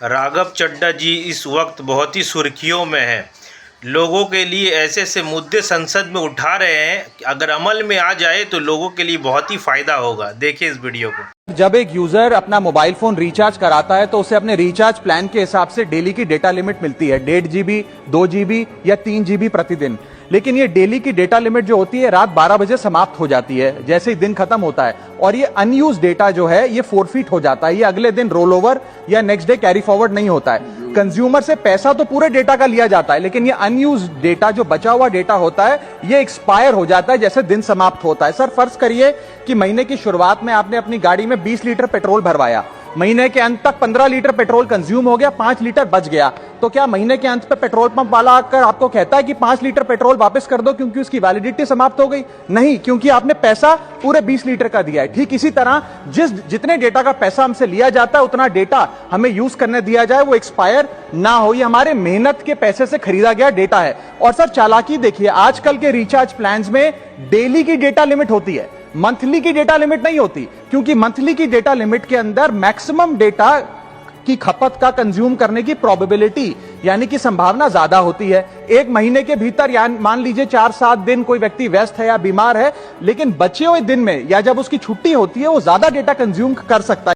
राघव चड्ढा जी इस वक्त बहुत ही सुर्खियों में हैं। लोगों के लिए ऐसे ऐसे मुद्दे संसद में उठा रहे हैं कि अगर अमल में आ जाए तो लोगों के लिए बहुत ही फ़ायदा होगा। देखिए इस वीडियो को। जब एक यूजर अपना मोबाइल फोन रिचार्ज कराता है तो उसे अपने रिचार्ज प्लान के हिसाब से डेली की डेटा लिमिट मिलती है 1.5 GB, 2 GB या 3 GB प्रतिदिन। लेकिन ये डेली की डेटा लिमिट जो होती है रात 12 बजे समाप्त हो जाती है जैसे ही दिन खत्म होता है, और ये अनयूज डेटा जो है ये फोरफीट हो जाता है। ये अगले दिन रोल ओवर या नेक्स्ट डे कैरी फॉरवर्ड नहीं होता है। कंज्यूमर से पैसा तो पूरे डेटा का लिया जाता है, लेकिन ये अनयूज डेटा जो बचा हुआ डेटा होता है ये एक्सपायर हो जाता है जैसे दिन समाप्त होता है। सर फर्ज करिए कि महीने की शुरुआत में आपने अपनी गाड़ी में 20 लीटर पेट्रोल भरवाया, महीने के अंत तक 15 लीटर पेट्रोल कंज्यूम हो गया, 5 लीटर बच गया, तो क्या महीने के अंत पे पेट्रोल पंप वाला आकर आपको कहता है कि 5 लीटर पेट्रोल वापस कर दो क्योंकि उसकी वैलिडिटी समाप्त हो गई? नहीं, क्योंकि आपने पैसा पूरे 20 लीटर का दिया है। ठीक इसी तरह जितने डेटा का पैसा हमसे लिया जाता है उतना डेटा हमें यूज करने दिया जाए, वो एक्सपायर ना हो। ये हमारे मेहनत के पैसे से खरीदा गया डेटा है। और सर चालाकी देखिए, आजकल के रिचार्ज प्लान्स में डेली की डेटा लिमिट होती है, मंथली की डेटा लिमिट नहीं होती, क्योंकि मंथली की डेटा लिमिट के अंदर मैक्सिमम डेटा की खपत का कंज्यूम करने की प्रोबेबिलिटी यानी कि संभावना ज्यादा होती है। एक महीने के भीतर या मान लीजिए 4-7 दिन कोई व्यक्ति व्यस्त है या बीमार है, लेकिन बचे हुए दिन में या जब उसकी छुट्टी होती है वो ज्यादा डेटा कंज्यूम कर सकता है।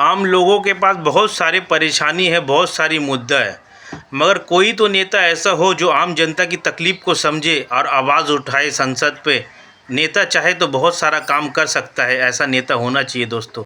आम लोगों के पास बहुत सारी परेशानी है, बहुत सारी मुद्दा है, मगर कोई तो नेता ऐसा हो जो आम जनता की तकलीफ को समझे और आवाज़ उठाए संसद पे। नेता चाहे तो बहुत सारा काम कर सकता है, ऐसा नेता होना चाहिए दोस्तों।